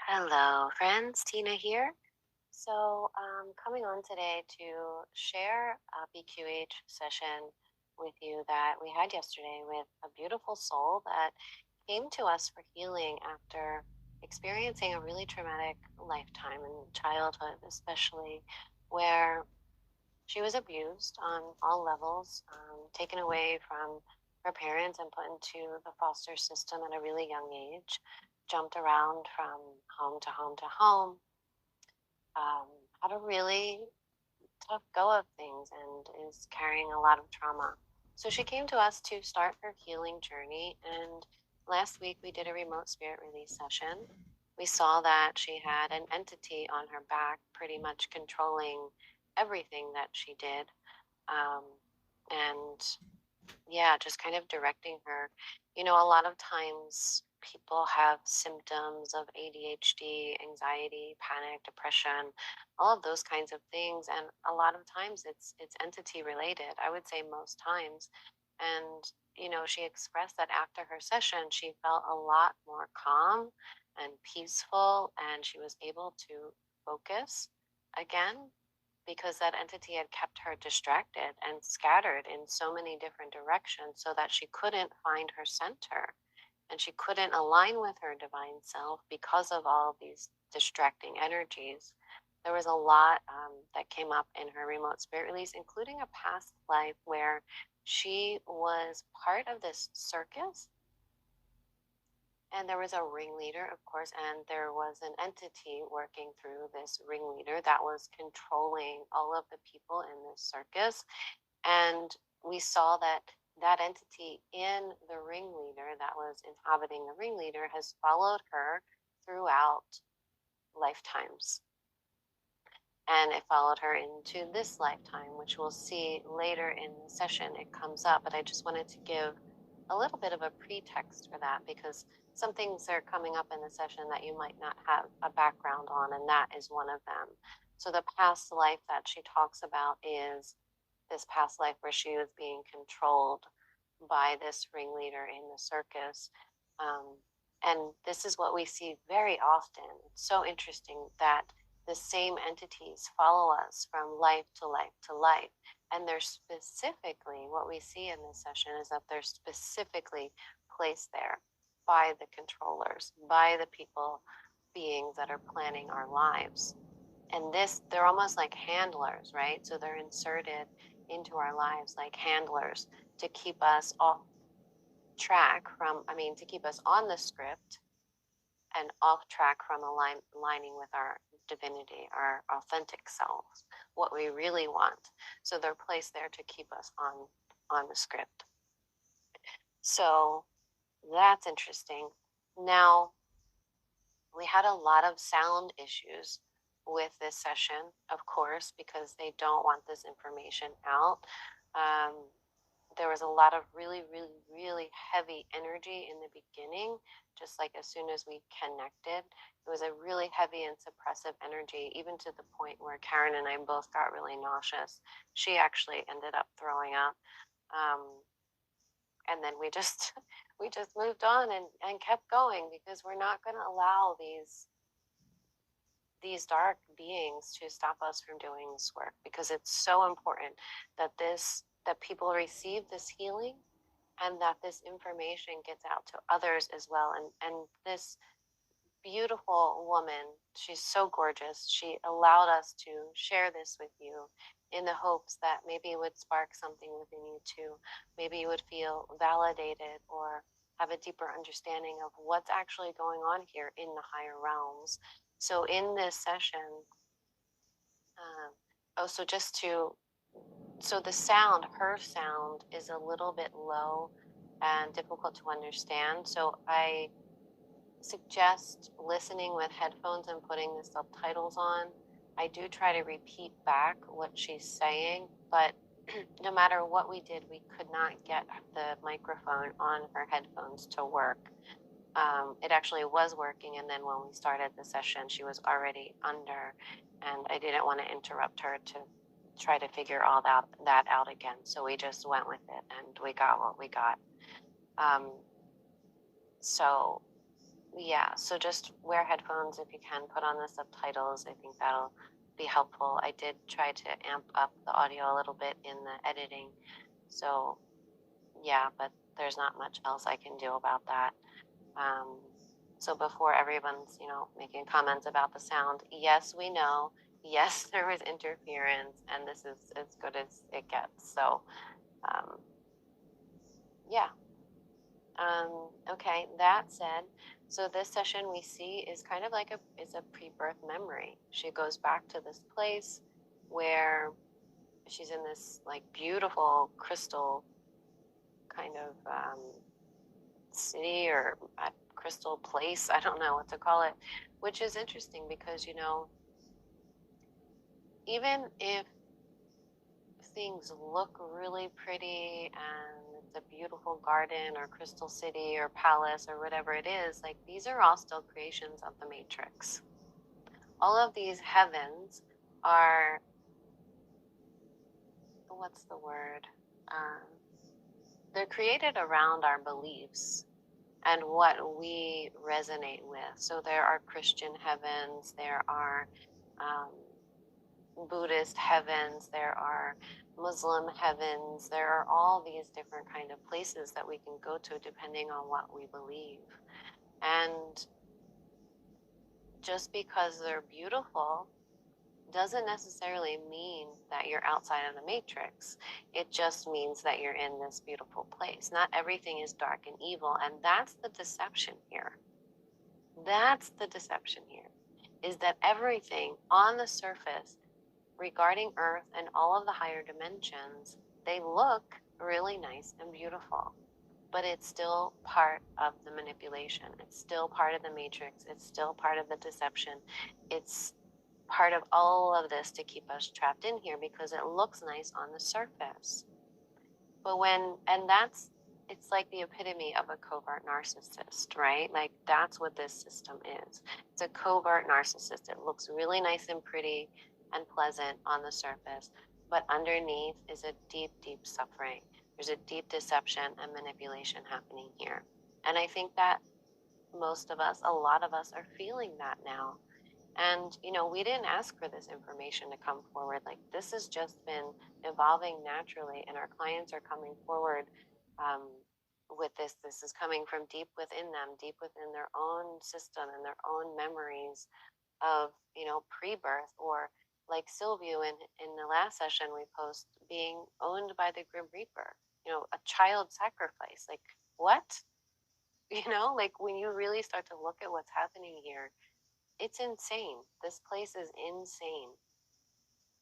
Hello, friends. Tina here. Coming on today to share a BQH session with you that we had yesterday with a beautiful soul that came to us for healing after experiencing a really traumatic lifetime in childhood, especially where she was abused on all levels, taken away from her parents and put into the foster system at a really young age, jumped around from home to home to home, um, had a really tough go of things and is carrying a lot of trauma. So she came to us to start her healing journey. And last week we did a remote spirit release session. We saw that she had an entity on her back, pretty much controlling everything that she did. Um, and yeah, just kind of directing her. A lot of times people have symptoms of ADHD, anxiety, panic, depression, all of those kinds of things, and a lot of times it's entity related. I would say most times. And she expressed that after her session, she felt a lot more calm and peaceful, and she was able to focus again because that entity had kept her distracted and scattered in so many different directions so that she couldn't find her center and she couldn't align with her divine self because of all these distracting energies. There was a lot that came up in her remote spirit release, including a past life where she was part of this circus and there was a ringleader, of course, and there was an entity working through this ringleader that was controlling all of the people in this circus. And we saw that that entity in the ringleader that was inhabiting the ringleader has followed her throughout lifetimes. And it followed her into this lifetime, which we'll see later in the session. It comes up, but I just wanted to give a little bit of a pretext for that because some things are coming up in the session that you might not have a background on, and that is one of them. So the past life that she talks about is this past life where she was being controlled by this ringleader in the circus. Um, and this is what we see very often. It's so interesting that the same entities follow us from life to life to life. And they're specifically, what we see in this session is that they're specifically placed there by the controllers, by the people, beings that are planning our lives. And they're almost like handlers, right? So they're inserted into our lives like handlers to keep us off track to keep us on the script and off track from aligning with our divinity, our authentic selves, what we really want. So they're placed there to keep us on the script. So that's interesting. Now, we had a lot of sound issues with this session, of course, because they don't want this information out. Um, there was a lot of really, really, really heavy energy in the beginning, just like as soon as we connected. It was a really heavy and suppressive energy, even to the point where Karen and I both got really nauseous. She actually ended up throwing up. Um, and then we just we just moved on and kept going because we're not going to allow these dark beings to stop us from doing this work, because it's so important that people receive this healing and that this information gets out to others as well. And this beautiful woman, she's so gorgeous, she allowed us to share this with you in the hopes that maybe it would spark something within you too. Maybe you would feel validated or have a deeper understanding of what's actually going on here in the higher realms. So in this session, so the sound, her sound is a little bit low and difficult to understand. So I suggest listening with headphones and putting the subtitles on. I do try to repeat back what she's saying, but no matter what we did, we could not get the microphone on her headphones to work. It actually was working, and then when we started the session, she was already under, and I didn't want to interrupt her to try to figure all that out again. So we just went with it, and we got what we got. So yeah, so just wear headphones if you can, put on the subtitles. I think that'll be helpful. I did try to amp up the audio a little bit in the editing. So, yeah, but there's not much else I can do about that. Um, so before everyone's, making comments about the sound, yes, we know. Yes, there was interference, and this is as good as it gets. So, um, yeah. Okay, that said, so this session we see is kind of like a pre-birth memory. She goes back to this place where she's in this like beautiful crystal kind of city or crystal place. I don't know what to call it, which is interesting because, even if things look really pretty and it's a beautiful garden or crystal city or palace or whatever it is, like these are all still creations of the matrix. All of these heavens are, what's the word? Um, they're created around our beliefs and what we resonate with. So there are Christian heavens, there are um, Buddhist heavens, there are Muslim heavens, there are all these different kind of places that we can go to depending on what we believe. And just because they're beautiful doesn't necessarily mean that you're outside of the matrix. It just means that you're in this beautiful place. Not everything is dark and evil, and that's the deception here. That's the deception here, is that everything on the surface regarding Earth and all of the higher dimensions, they look really nice and beautiful, but it's still part of the manipulation. It's still part of the matrix. It's still part of the deception. It's part of all of this to keep us trapped in here because it looks nice on the surface. But it's like the epitome of a covert narcissist, right? Like that's what this system is. It's a covert narcissist. It looks really nice and pretty and pleasant on the surface, but underneath is a deep, deep suffering. There's a deep deception and manipulation happening here. And I think that a lot of us are feeling that now. And, we didn't ask for this information to come forward. Like, this has just been evolving naturally, and our clients are coming forward with this. This is coming from deep within them, deep within their own system and their own memories of, pre birth, or like Sylvia in the last session we post, being owned by the Grim Reaper, a child sacrifice. Like, what? Like when you really start to look at what's happening here, it's insane. This place is insane.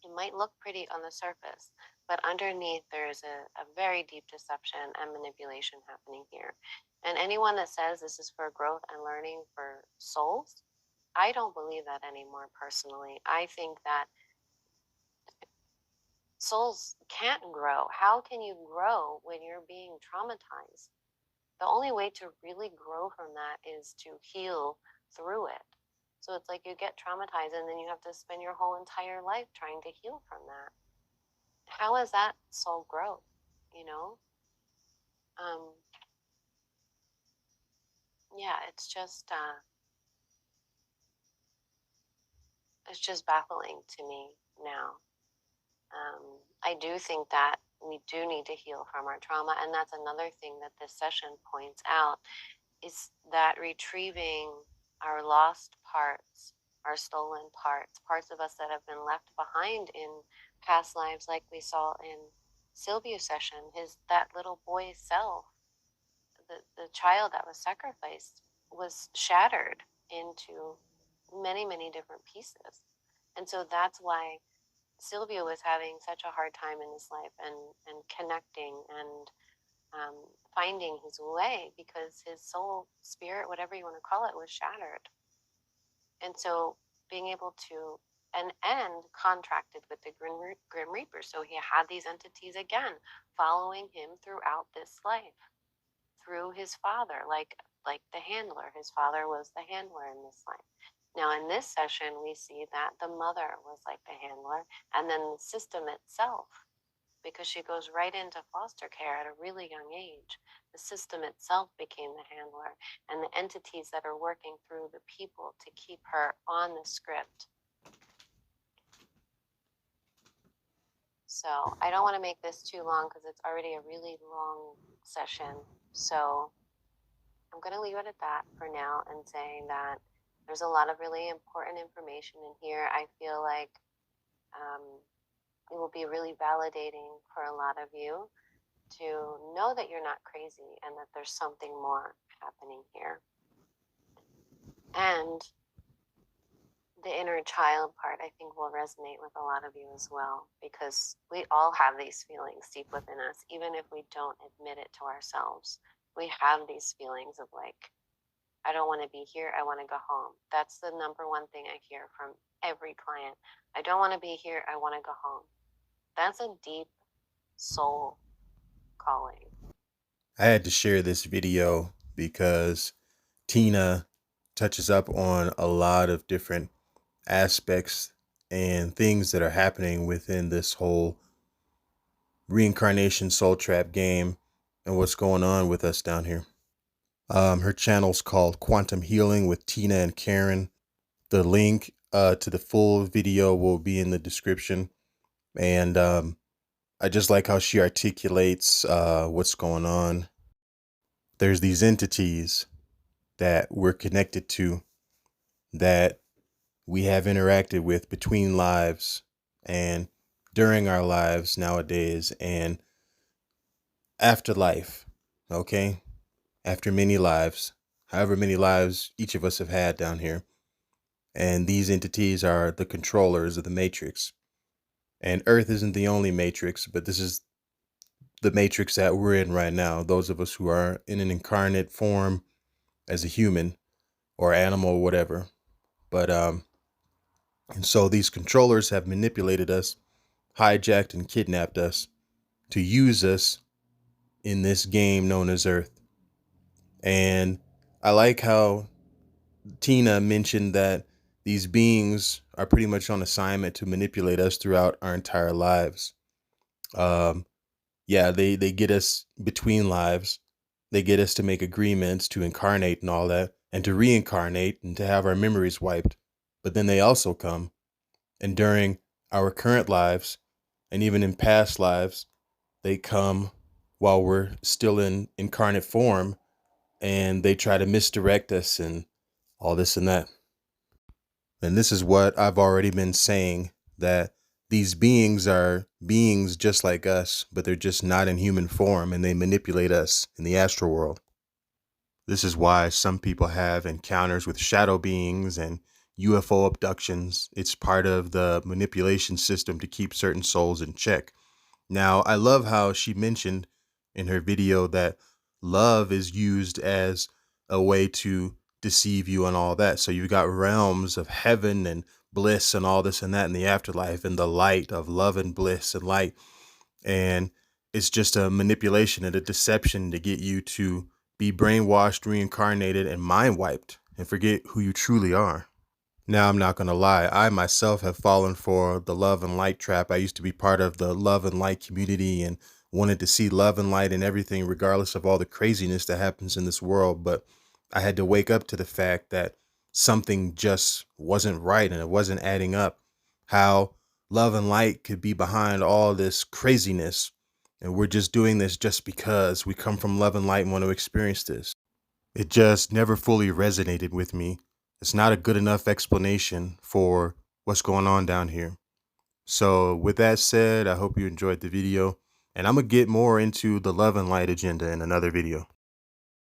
It might look pretty on the surface, but underneath there's a very deep deception and manipulation happening here. And anyone that says this is for growth and learning for souls, I don't believe that anymore personally. I think that souls can't grow. How can you grow when you're being traumatized? The only way to really grow from that is to heal through it. So it's like you get traumatized and then you have to spend your whole entire life trying to heal from that. How is that soul growth? You know? Um, yeah, it's just baffling to me now. I do think that we do need to heal from our trauma, and that's another thing that this session points out, is that retrieving our lost parts, our stolen parts, parts of us that have been left behind in past lives, like we saw in Sylvia's session, that little boy's self, the child that was sacrificed, was shattered into many, many different pieces. And so that's why Sylvia was having such a hard time in this life, and connecting and um, finding his way, because his soul, spirit, whatever you want to call it, was shattered. And so being able to and contracted with the Grim Reaper. So he had these entities again following him throughout this life, through his father, like the handler. His father was the handler in this life. Now in this session we see that the mother was like the handler, and then the system itself because she goes right into foster care at a really young age. The system itself became the handler, and the entities that are working through the people to keep her on the script. So I don't want to make this too long because it's already a really long session. So I'm going to leave it at that for now and saying that there's a lot of really important information in here. I feel like it will be really validating for a lot of you to know that you're not crazy and that there's something more happening here. And the inner child part, I think, will resonate with a lot of you as well, because we all have these feelings deep within us, even if we don't admit it to ourselves. We have these feelings of like, I don't want to be here, I want to go home. That's the number one thing I hear from every client. I don't want to be here, I want to go home. That's a deep soul calling. I had to share this video because Tina touches up on a lot of different aspects and things that are happening within this whole Reincarnation Soul Trap game and what's going on with us down here. Her channel's called Quantum Healing with Tina and Karen. The link to the full video will be in the description. And I just like how she articulates what's going on. There's these entities that we're connected to, that we have interacted with between lives and during our lives nowadays and after life. Okay. After many lives, however many lives each of us have had down here. And these entities are the controllers of the matrix. And Earth isn't the only matrix, but this is the matrix that we're in right now. Those of us who are in an incarnate form as a human or animal or whatever. But and so these controllers have manipulated us, hijacked and kidnapped us to use us in this game known as Earth. And I like how Tina mentioned that these beings are pretty much on assignment to manipulate us throughout our entire lives. Um, yeah, they get us between lives. They get us to make agreements to incarnate and all that, and to reincarnate and to have our memories wiped. But then they also come, and during our current lives, and even in past lives, they come while we're still in incarnate form, and they try to misdirect us and all this and that. And this is what I've already been saying, that these beings are beings just like us, but they're just not in human form, and they manipulate us in the astral world. This is why some people have encounters with shadow beings and UFO abductions. It's part of the manipulation system to keep certain souls in check. Now, I love how she mentioned in her video that love is used as a way to deceive you and all that. So you've got realms of heaven and bliss and all this and that in the afterlife, and the light of love and bliss and light. And it's just a manipulation and a deception to get you to be brainwashed, reincarnated, and mind wiped and forget who you truly are. Now, I'm not going to lie. I myself have fallen for the love and light trap. I used to be part of the love and light community and wanted to see love and light in everything, regardless of all the craziness that happens in this world. But I had to wake up to the fact that something just wasn't right and it wasn't adding up. How love and light could be behind all this craziness. And we're just doing this just because we come from love and light and want to experience this. It just never fully resonated with me. It's not a good enough explanation for what's going on down here. So with that said, I hope you enjoyed the video, and I'm going to get more into the love and light agenda in another video.